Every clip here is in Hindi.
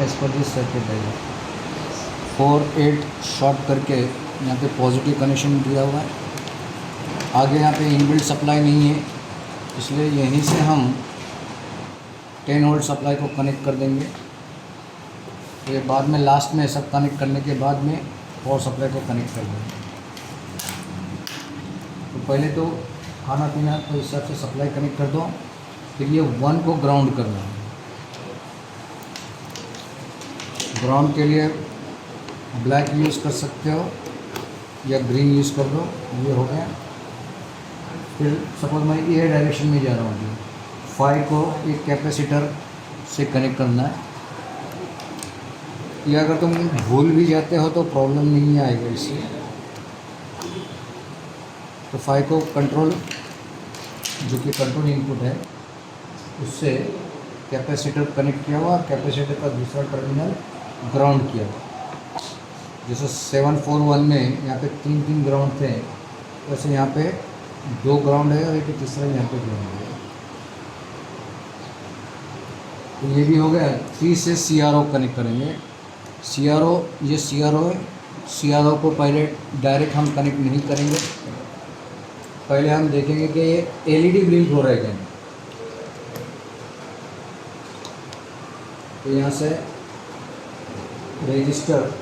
एज पर दिस सर्किट डायग्राम 4 8 शॉर्ट करके यहाँ पे पॉजिटिव कनेक्शन दिया हुआ है। आगे यहाँ पे इनबिल्ट सप्लाई नहीं है, इसलिए यहीं से हम 10 वोल्ट सप्लाई को कनेक्ट कर देंगे। ये बाद में लास्ट में सब कनेक्ट करने के बाद में पावर सप्लाई को कनेक्ट कर देंगे। तो पहले तो खाना पीना तो इस हिसाब से सप्लाई कनेक्ट कर दो, फिर ये 1 को ग्राउंड करना है। ग्राउंड के लिए ब्लैक यूज़ कर सकते हो या ग्रीन यूज़ कर दो। ये हो गया। फिर सपोज मैं ये डायरेक्शन में जा रहा हूँ, 5 को एक कैपेसिटर से कनेक्ट करना है। या अगर तुम भूल भी जाते हो तो प्रॉब्लम नहीं आएगा इससे। तो 5 को कंट्रोल, जो कि कंट्रोल इनपुट है, उससे कैपेसिटर कनेक्ट किया हुआ, कैपेसिटर का दूसरा टर्मिनल ग्राउंड किया हुआ। जैसे 741 में यहाँ पे 3 ग्राउंड थे, वैसे यहाँ पे 2 ग्राउंड है और एक तीसरा यहाँ पे ग्राउंड है। तो ये भी हो गया। 3 से CRO कनेक्ट करेंगे। CRO, ये CRO है। CRO को पहले डायरेक्ट हम कनेक्ट नहीं करेंगे, पहले हम देखेंगे कि ये LED ब्लिंक हो रहा है क्या नहीं। तो यहाँ से रजिस्टर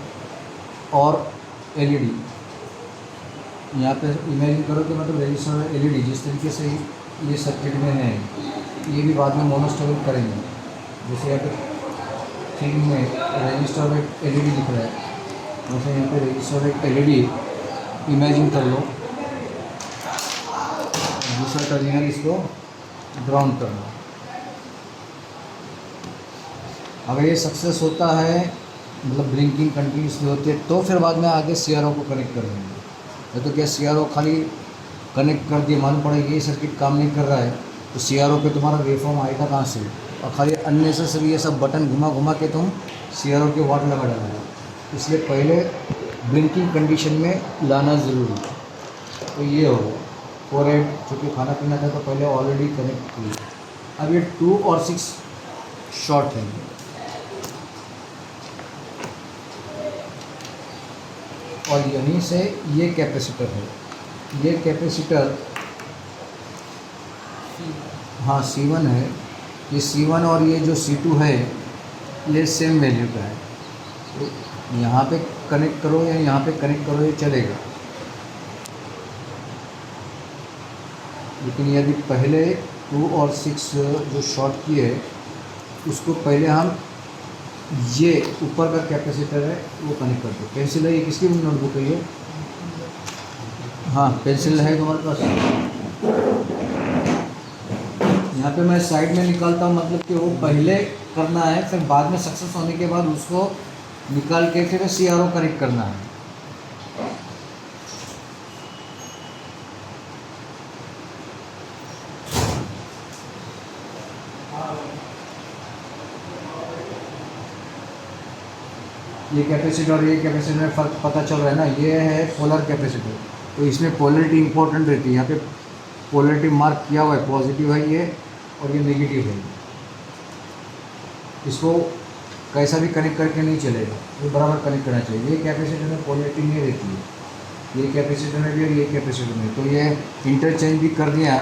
और LED, यहाँ पे इमेजिन करो कि मतलब रजिस्टर और LED जिस तरीके से ये सर्किट में है, ये भी बाद में मोनोस्टेबल करेंगे। जैसे यहाँ पे 3 में रजिस्टर और LED दिख रहा है, वैसे यहाँ पे रजिस्टर और LED इमेजिन कर लो। दूसरा टर्मिनल इसको ग्राउंड करना। अगर ये सक्सेस होता है, मतलब ब्लिंकिंग कंटिन्यूसली होती है, तो फिर बाद में आगे CRO को कनेक्ट कर देंगे। तो क्या CRO खाली कनेक्ट कर दिए, मालूम पड़ेगा ये सर्किट काम नहीं कर रहा है, तो CRO पे तुम्हारा वेवफॉर्म आएगा कहाँ से? और खाली अननेसेसरी ये सब बटन घुमा के तुम CRO के वाट लगा डाला है। इसलिए पहले ब्लिंकिंग कंडीशन में लाना ज़रूरी है। तो ये हो 4 8, चूँकि खाना पीना था तो पहले ऑलरेडी कनेक्ट किए। अब ये 2 और 6 शॉर्ट है। और यहीं से ये कैपेसिटर है, ये कैपेसिटर हाँ C1 है। ये C1 और ये जो C2 है ये सेम वैल्यू का है। तो यहाँ पे कनेक्ट करो या यहाँ पे कनेक्ट करो, ये चलेगा। लेकिन यदि पहले 2 और 6 जो शॉर्ट किए उसको पहले हम ये ऊपर का कैपेसिटर है वो कनेक्ट कर दो। पेंसिल है, ये किसकी नोटबुक है ये? हाँ पेंसिल है तुम्हारे पास। यहाँ पे मैं साइड में निकालता हूँ, मतलब कि वो पहले करना है, फिर बाद में सक्सेस होने के बाद उसको निकाल के फिर CRO कनेक्ट करना है। ये कैपेसिटर और ये कैपेसिटर में फ़र्क पता चल रहा है ना। ये है पोलर कैपेसिटर, तो इसमें पोलरिटी इंपॉर्टेंट रहती है। यहाँ पे पोलरिटी मार्क किया हुआ है, पॉजिटिव है ये और ये नेगेटिव है। इसको कैसा भी कनेक्ट करके नहीं चलेगा, ये बराबर कनेक्ट करना चाहिए। ये कैपेसिटर में पोलरिटी नहीं रहती है, ये कैपेसिटर में भी और ये कैपेसिटर में। तो ये इंटरचेंज भी कर दिया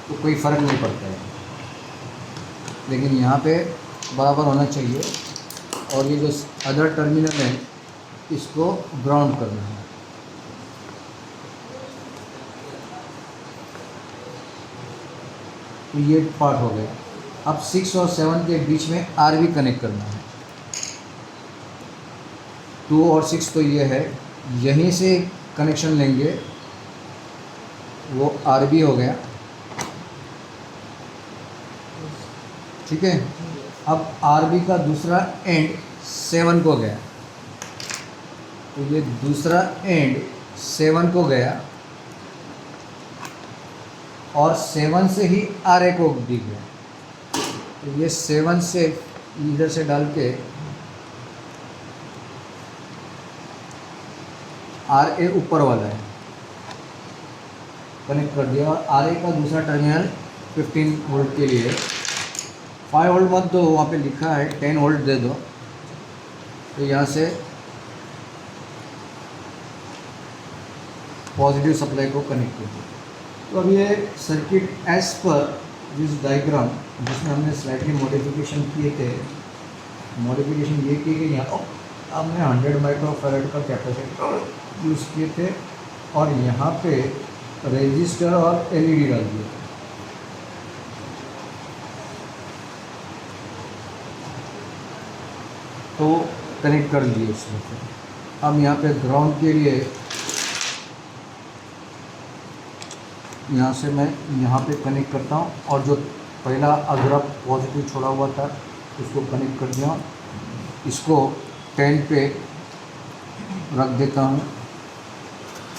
तो कोई फ़र्क नहीं पड़ता है, लेकिन यहाँ पे बराबर होना चाहिए। और ये जो अदर टर्मिनल है इसको ग्राउंड करना है। तो ये पार्ट हो गया। अब 6 और 7 के बीच में RB कनेक्ट करना है। 2 और 6 तो ये है, यहीं से कनेक्शन लेंगे, वो RB हो गया। ठीक है। अब RB का दूसरा एंड 7 को गया, तो ये दूसरा एंड 7 को गया और 7 से ही RA को भी गया। तो ये 7 से इधर से डाल के RA ऊपर वाला है कनेक्ट कर दिया, और RA का दूसरा टर्मिनल 15 वोल्ट के लिए 5 वोल्ट मत दो, वहाँ पे लिखा है 10 वोल्ट दे दो। तो यहाँ से पॉजिटिव सप्लाई को कनेक्ट कर दिया। तो अब ये सर्किट एज पर दिस डायग्राम जिसमें हमने स्लाइटली मॉडिफिकेशन किए थे, मॉडिफिकेशन ये की कि यहाँ हमने 100 माइक्रोफैराड का कैपेसिटर यूज़ किए थे और यहाँ पे रेजिस्टर और एलईडी डाल दिए थे। तो कनेक्ट कर लिए उसमें से। अब यहाँ पे ग्राउंड के लिए यहाँ से मैं यहाँ पे कनेक्ट करता हूँ और जो पहला अगरा पॉजिटिव छोड़ा हुआ था उसको कनेक्ट कर दिया। इसको 10 पे रख देता हूँ।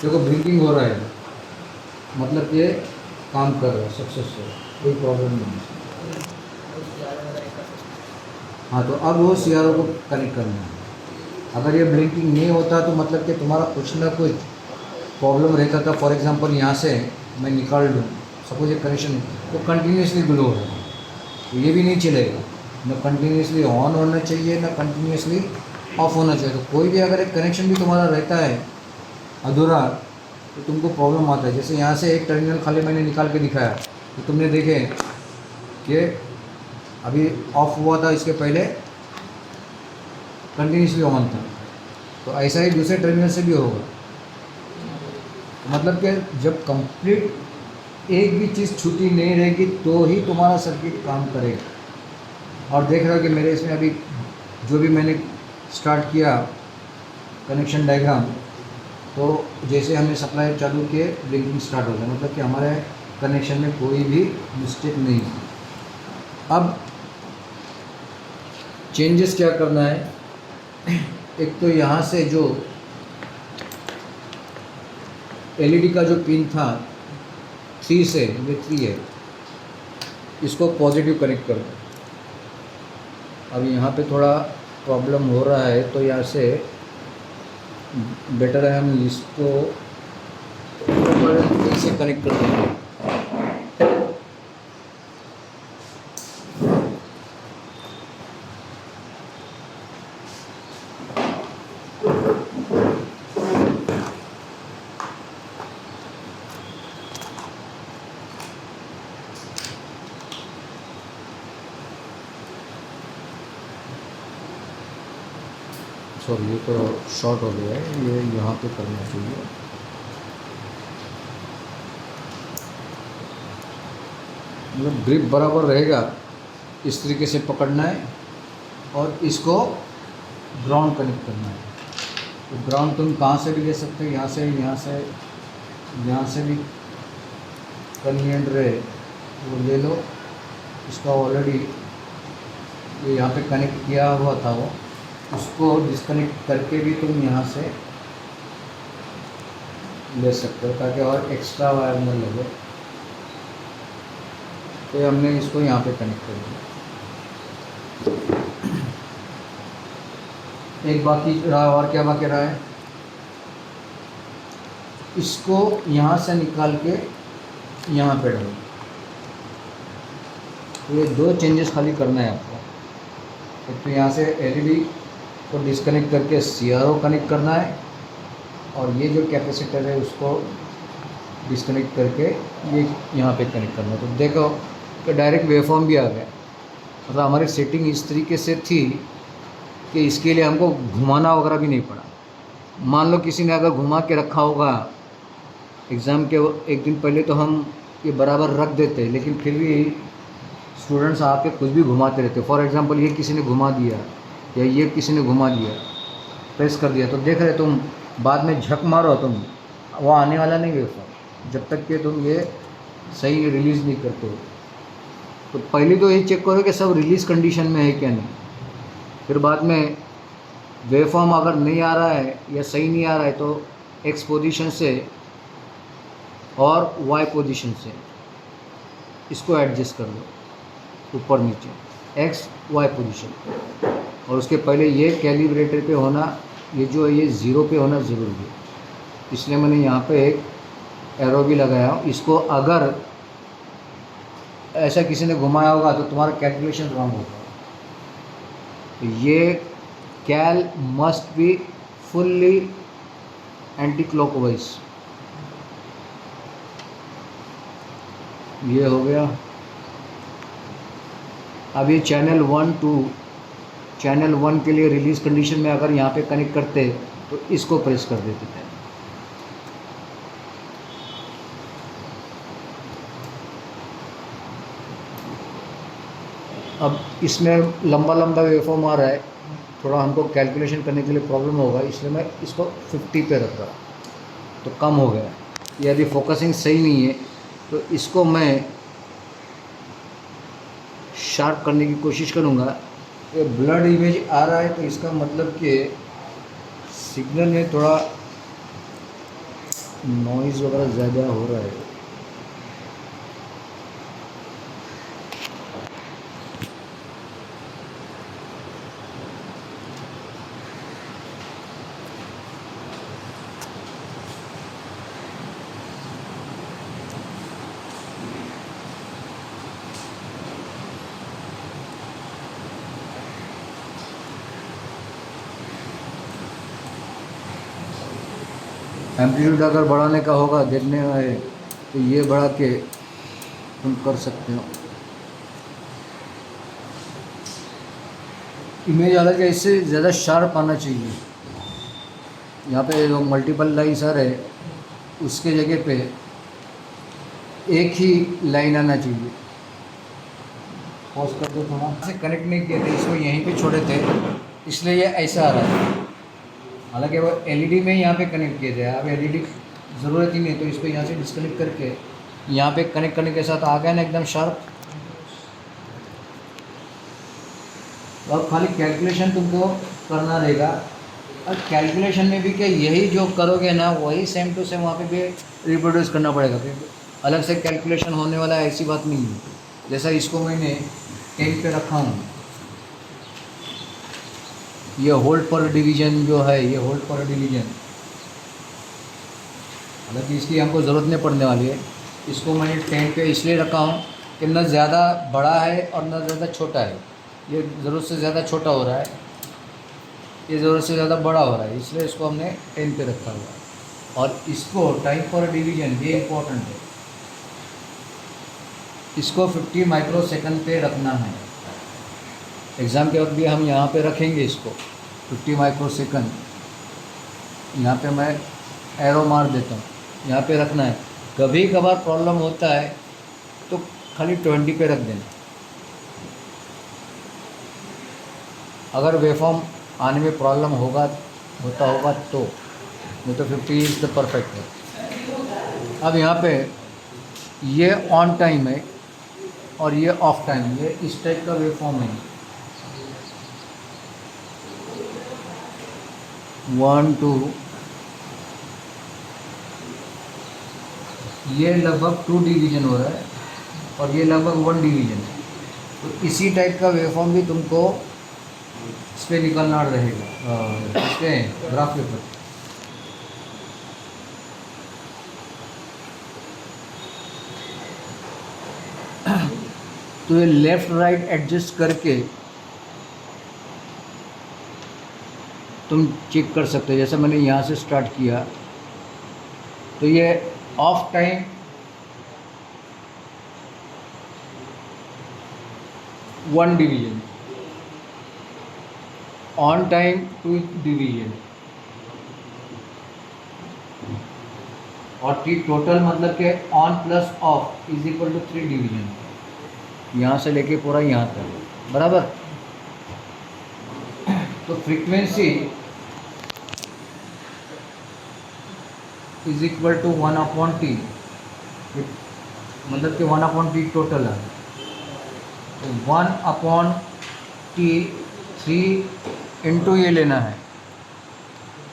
देखो ब्लिंकिंग हो रहा है, मतलब ये काम कर रहा है, सक्सेस है, कोई प्रॉब्लम नहीं है। हाँ, तो अब वो CRO को कनेक्ट करना है। अगर ये ब्लिंकिंग नहीं होता तो मतलब कि तुम्हारा कुछ ना कुछ प्रॉब्लम रहता था। फॉर एग्जांपल यहाँ से मैं निकाल लूँ, सपोज ये कनेक्शन तो कंटिन्यूसली ग्लो हो रहा है, तो ये भी नहीं चलेगा। ना कंटिन्यूसली ऑन होना चाहिए, ना कंटिन्यूसली ऑफ होना चाहिए। तो कोई भी अगर एक कनेक्शन भी तुम्हारा रहता है अधूरा तो तुमको प्रॉब्लम आता है। जैसे यहाँ से एक टर्मिनल खाली मैंने निकाल के दिखाया तो तुमने देखे कि अभी ऑफ हुआ था, इसके पहले कंटिन्यूसली ऑन था। तो ऐसा ही दूसरे टर्मिनल से भी होगा। मतलब कि जब कंप्लीट एक भी चीज़ छूटी नहीं रहेगी तो ही तुम्हारा सर्किट काम करेगा। और देख रहे हो कि मेरे इसमें अभी जो भी मैंने स्टार्ट किया कनेक्शन डायग्राम, तो जैसे हमने सप्लाई चालू किए ब्लिंकिंग स्टार्ट हो गया, मतलब कि हमारे कनेक्शन में कोई भी मिस्टेक नहीं है। अब चेंजेस क्या करना है, एक तो यहाँ से जो एलईडी का जो पिन था 3 से, ये 3 है, इसको पॉजिटिव कनेक्ट कर दो। अब यहाँ पे थोड़ा प्रॉब्लम हो रहा है तो यहाँ से बेटर है हम इसको ऐसे कनेक्ट कर देंगे। सॉरी, ये तो शॉर्ट हो गया है, ये यहाँ पे करना चाहिए। मतलब ग्रिप बराबर रहेगा, इस तरीके से पकड़ना है और इसको ग्राउंड कनेक्ट करना है। तो ग्राउंड तुम कहाँ से भी ले सकते हो, यहाँ से, यहाँ से, यहाँ से भी कन्वीनियंट रहे वो ले लो। इसका ऑलरेडी ये यहाँ पे कनेक्ट किया हुआ था, वो उसको डिस्कनेक्ट करके भी तुम यहाँ से ले सकते हो ताकि और एक्स्ट्रा वायर न लगे। तो हमने इसको यहाँ पे कनेक्ट कर दिया। एक बाकी रहा, और क्या बाकी रहा है, इसको यहाँ से निकाल के यहाँ पे डालो। तो ये 2 चेंजेस खाली करना है आपको। एक तो यहाँ से एलईडी को डिस्कनेक्ट करके CRO कनेक्ट करना है और ये जो कैपेसिटर है उसको डिस्कनेक्ट करके ये यहाँ पे कनेक्ट करना है। तो देखो कि डायरेक्ट वेवफॉर्म भी आ गया। मतलब हमारी सेटिंग इस तरीके से थी कि इसके लिए हमको घुमाना वगैरह भी नहीं पड़ा। मान लो किसी ने अगर घुमा के रखा होगा, एग्ज़ाम के एक दिन पहले तो हम ये बराबर रख देते, लेकिन फिर भी स्टूडेंट्स आके कुछ भी घुमाते रहते। फॉर एग्ज़ाम्पल ये किसी ने घुमा दिया या ये किसी ने घुमा दिया, प्रेस कर दिया, तो देख रहे तुम बाद में झक मारो तुम, वो आने वाला नहीं वेवफॉर्म जब तक कि तुम ये सही रिलीज़ नहीं करते हो। तो पहले तो ये चेक करो कि सब रिलीज़ कंडीशन में है क्या नहीं। फिर बाद में वेवफॉर्म अगर नहीं आ रहा है या सही नहीं आ रहा है तो एक्स पोजीशन से और वाई पोजीशन से इसको एडजस्ट कर लो, ऊपर नीचे एक्स वाई पोजीशन। और उसके पहले ये कैलिब्रेटर पे होना, ये जो है ये 0 पे होना ज़रूरी है। इसलिए मैंने यहाँ पे एक एरो भी लगाया हूँ। इसको अगर ऐसा किसी ने घुमाया होगा तो तुम्हारा कैलकुलेशन रॉन्ग होगा। तो ये coil must be fully anticlockwise. ये हो गया। अब ये चैनल 1 के लिए रिलीज़ कंडीशन में अगर यहाँ पे कनेक्ट करते तो इसको प्रेस कर देते थे। अब इसमें लंबा लंबा वेवफॉर्म आ रहा है, थोड़ा हमको कैलकुलेशन करने के लिए प्रॉब्लम होगा, इसलिए मैं इसको 50 पे रख रहा, तो कम हो गया। यदि फोकसिंग सही नहीं है तो इसको मैं शार्प करने की कोशिश करूँगा। ये ब्लड इमेज आ रहा है तो इसका मतलब कि सिग्नल में थोड़ा नॉइज़ वगैरह ज़्यादा हो रहा है। एम्पलीट्यूड अगर बढ़ाने का होगा देखने आए तो ये बढ़ा के तुम कर सकते हो। इमेज हालांकि इससे ज़्यादा शार्प आना चाहिए। यहाँ पे जो मल्टीपल लाइन्स आ रहे उसके जगह पे एक ही लाइन आना चाहिए। पॉज कर दो थोड़ा। से कनेक्ट नहीं किए थे, इसको यहीं पे छोड़े थे इसलिए ये ऐसा आ रहा है। हालांकि वो एलईडी में यहाँ पे कनेक्ट किए थे। अब एलईडी ज़रूरत ही नहीं, तो इसको यहाँ से डिस्कनेक्ट करके यहाँ पे कनेक्ट करने के साथ आ गया ना एकदम शार्प। तो अब खाली कैलकुलेशन तुमको करना रहेगा। और कैलकुलेशन में भी क्या यही जो करोगे ना वही सेम टू सेम वहाँ पे भी रिप्रोड्यूस करना पड़ेगा। फिर अलग से कैलकुलेशन होने वाला है ऐसी बात नहीं है। जैसा इसको मैंने 10 पे रखा हूँ, ये होल्ड पर डिवीज़न जो है, ये होल्ड पर डिवीज़न, हालांकि इसकी हमको ज़रूरत नहीं पड़ने वाली है। इसको मैंने 10 पे इसलिए रखा हूँ कि न ज़्यादा बड़ा है और न ज़्यादा छोटा है। ये ज़रूरत से ज़्यादा छोटा हो रहा है, ये ज़रूरत से ज़्यादा बड़ा हो रहा है, इसलिए इसको हमने 10 पे रखा हुआ है। और इसको टाइम पर डिवीज़न ये इम्पोर्टेंट है, इसको 50 माइक्रोसेकंड पे रखना है। एग्ज़ाम के वक्त भी हम यहाँ पे रखेंगे इसको 50 माइक्रोसेकंड। यहाँ पे मैं एरो मार देता हूँ, यहाँ पे रखना है। कभी कभार प्रॉब्लम होता है तो खाली 20 पे रख देना। अगर वेवफॉर्म आने में प्रॉब्लम होता होगा तो नहीं तो 50 इज़ द परफेक्ट है। अब यहाँ पे ये ऑन टाइम है और ये ऑफ टाइम, ये इस टाइप का वेवफॉर्म है। 1 2 ये लगभग 2 डिवीज़न हो रहा है और ये लगभग 1 डिवीज़न है। तो इसी टाइप का वेवफॉर्म भी तुमको इस पर निकालना रहेगा, इस पर ग्राफ पेपर। तो ये लेफ़्ट राइट एडजस्ट करके तुम चेक कर सकते हो। जैसे मैंने यहाँ से स्टार्ट किया तो ये off time 1 division, on time 2 division और टी टोटल मतलब के on plus off is equal to 3 division, यहाँ से लेके पूरा यहाँ तक बराबर। तो frequency is equal to 1/t, मतलब कि 1/t टोटल है। तो 1/t 3 इंटू ये लेना है,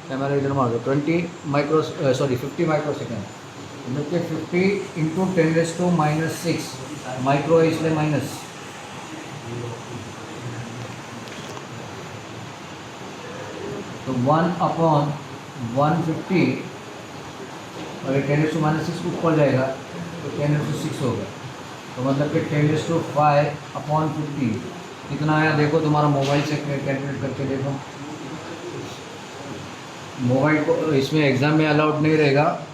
कैमरा इधर मार दो, 50 माइक्रोसेकेंड, मतलब कि 50 इंटू 10⁻⁻6 माइक्रो है इसलिए माइनस। तो 1/150 और ये 10⁻⁻6 ऊपर जाएगा तो 10⁻6 होगा। तो मतलब कि 10⁵/50 कितना आया देखो, तुम्हारा मोबाइल से कैलकुलेट करके देखो मोबाइल को इसमें एग्ज़ाम में अलाउड नहीं रहेगा।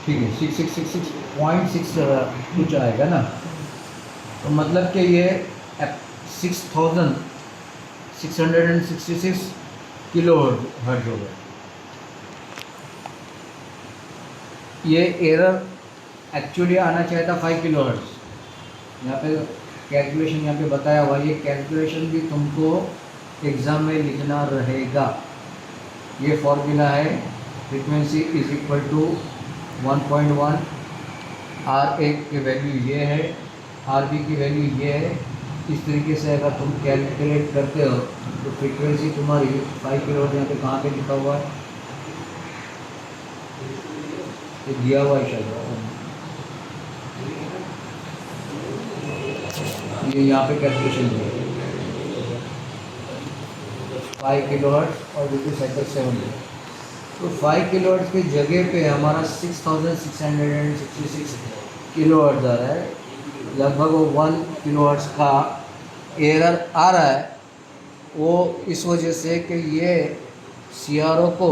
ठीक है, 6666.6 कुछ आएगा ना, तो मतलब कि ये 6666 किलो हर्ट्ज हो गया। ये एरर एक्चुअली आना चाहिए था 5 किलो हर्ट्ज। यहाँ पे कैलकुलेशन यहाँ पे बताया हुआ, ये कैलकुलेशन भी तुमको एग्ज़ाम में लिखना रहेगा। ये फॉर्मूला है, frequency is equal to 1.1, R1 की वैल्यू ये है, RB की वैल्यू ये है। इस तरीके से अगर तुम कैलकुलेट करते हो तो फ्रीक्वेंसी तुम्हारी 5 किलो हर्ट्ज यहाँ पे कहाँ पे लिखा हुआ है, ये दिया हुआ है शायद, ये यहाँ पे कैलकुलेशन दिया 5 किलो हर्ट्ज और ड्यूटी साइकिल 7। तो 5 किलो हर्ट्ज की जगह पे हमारा 6666 किलो हर्ट्ज आ रहा है। लगभग वो 1 किलो हर्ट्ज का एरर आ रहा है। वो इस वजह से कि ये CRO को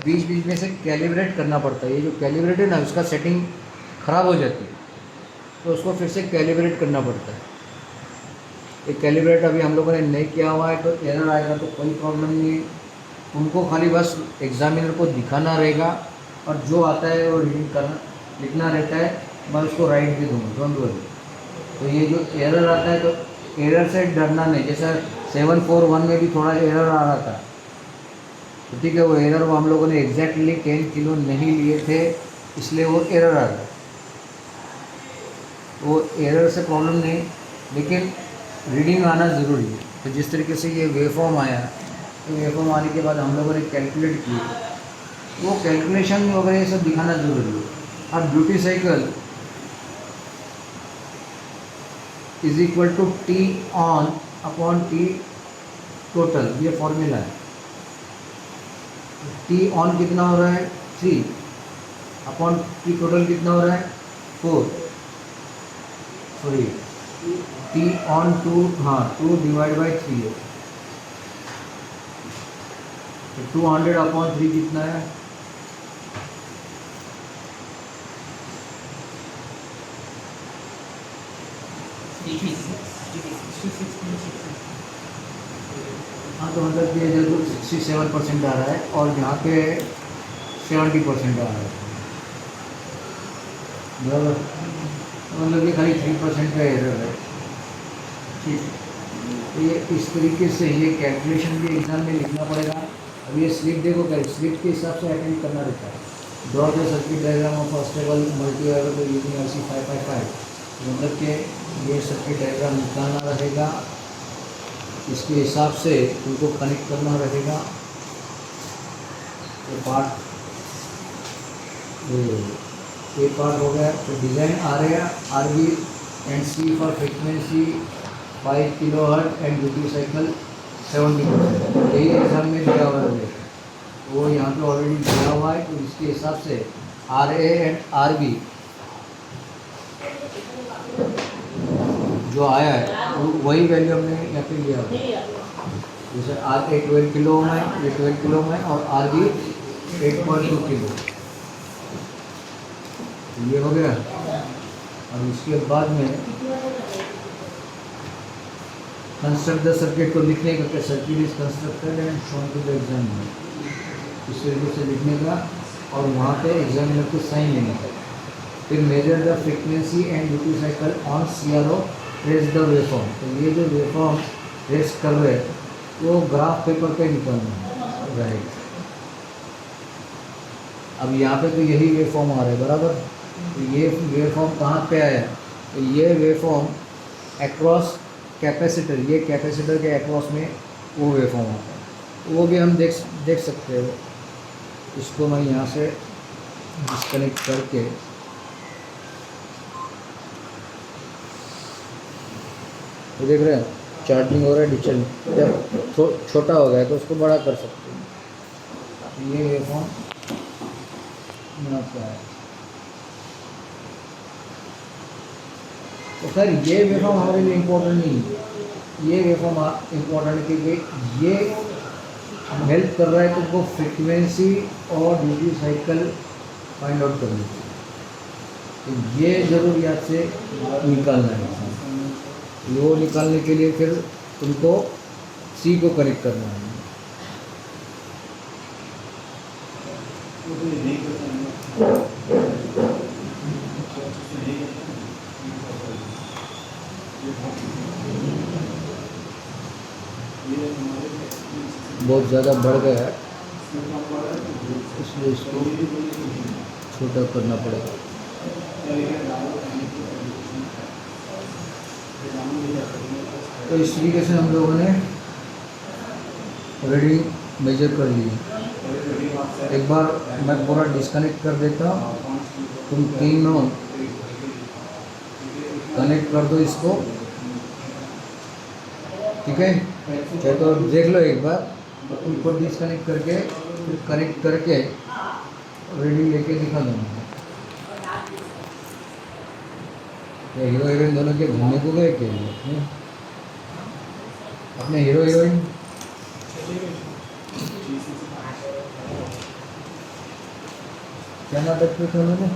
बीच बीच में से कैलिब्रेट करना पड़ता है। ये जो कैलिब्रेट है ना, उसका सेटिंग ख़राब हो जाती है, तो उसको फिर से कैलिब्रेट करना पड़ता है। ये कैलिब्रेट अभी हम लोगों ने नहीं किया हुआ है, तो एरर आएगा तो कोई प्रॉब्लम नहीं है। उनको खाली बस एग्ज़ामिनर को दिखाना रहेगा और जो आता है वो रीडिंग करना लिखना रहता है, मैं उसको राइट भी दूँगा, डोंट वरी। तो ये जो एरर आता है, तो एरर से डरना नहीं। जैसा 741 में भी थोड़ा एरर आ रहा था, तो ठीक है, वो एरर वो हम लोगों ने एग्जैक्टली 10 किलो नहीं लिए थे, इसलिए वो एरर आ रहा है। वो एरर से प्रॉब्लम नहीं, लेकिन रीडिंग आना ज़रूरी है। तो जिस तरीके से ये वेवफॉर्म आया, तो वेवफॉर्म आने के बाद हम लोगों ने कैलकुलेट की, वो कैलकुलेशन वगैरह ये सब दिखाना ज़रूरी है। अब duty cycle is equal to T on upon T total, ये फॉर्मूला है। T ऑन कितना हो रहा है 3 अपॉन T टोटल कितना हो रहा है 4, सॉरी T ऑन 2, हाँ 2 डिवाइड बाई 3 है, तो 200 अपॉन 3 कितना है, हाँ, तो मतलब कि इधर को 67% आ रहा है और यहाँ पे 70% आ रहा है, बराबर। मतलब कि खाली 3% का एरर है। ठीक, तो ये इस तरीके से ये कैलकुलेशन भी एग्ज़ाम में लिखना पड़ेगा। अब ये स्लिप देखो, क्या स्लिप के हिसाब से अटेंड करना रहता है। Draw the circuit diagram of stable multivariable using RC 555, मतलब कि ये सर्किट डायग्राम निकालना रहेगा, इसके हिसाब से उनको कनेक्ट करना रहेगा। ये पार्ट हो गया। तो डिज़ाइन आ रहा है RB and C for frequency 5 kilo hertz and duty cycle 70%, यही एग्जाम में दिया हुआ है, वो यहाँ पे ऑलरेडी दिया हुआ है। तो इसके हिसाब से RA एंड RB जो आया है वही वैल्यू हमने यहाँ पे लिया हुआ है। जैसे RA 12 किलो में, ये 12 किलो में, और RB 8.2 किलो, ये हो गया। और इसके बाद में कंस्ट्रक्ट द सर्किट को लिखने का, क्या circuit is constructed and shown to the examiner, इस तरीके से लिखने का और वहाँ पे एग्जामिनर को साइन लेने का। फिर measure the frequency and duty cycle on CRO, trace the waveform. तो ये जो वेवफॉर्म ट्रेस कर रहे वो ग्राफ पेपर पे निकलना है, राइट। अब यहाँ पे तो यही वेवफॉर्म आ रहा है, बराबर। तो ये वेवफॉर्म कहाँ पे आया, तो ये वेवफॉर्म अक्रॉस कैपेसिटर, ये कैपेसिटर के अक्रॉस में वो वेवफॉर्म आता है, वो भी हम देख सकते हो। इसको मैं यहाँ से डिस्कनेक्ट करके, तो देख रहे हैं चार्जिंग हो रहा है, डिस्चार्जिंग। जब छोटा हो गया तो उसको बड़ा कर सकते हैं। ये वेवफॉर्म यहाँ पे आया। तो खैर ये वेवफॉर्म हमारे लिए इम्पोर्टेंट नहीं है, ये वेवफॉर्म इम्पोर्टेंट है क्योंकि ये हेल्प कर रहा है तुमको फ्रिक्वेंसी और ड्यूटी साइकिल फाइंड आउट करने की। तो ये ज़रूर याद से निकालना है। वो निकालने के लिए फिर तुमको सी को कनेक्ट करना है। बहुत ज़्यादा बढ़ गया है इसलिए इसको छोटा करना पड़ेगा। तो इस तरीके से हम लोगों ने रीडिंग मेजर कर ली। एक बार मैं पूरा डिस्कनेक्ट कर देता हूँ, तुम तीनों कनेक्ट कर दो इसको, ठीक है? चाहे तो देख लो एक बार, तो तुमको डिस्कनेक्ट करके फिर कनेक्ट करके रीडिंग लेके दिखा दूँगा। हीरो हीरोइन दोनों के घूमने को गए के अपने हीरो हीरोइन क्या नाटक पे थे उन्होंने?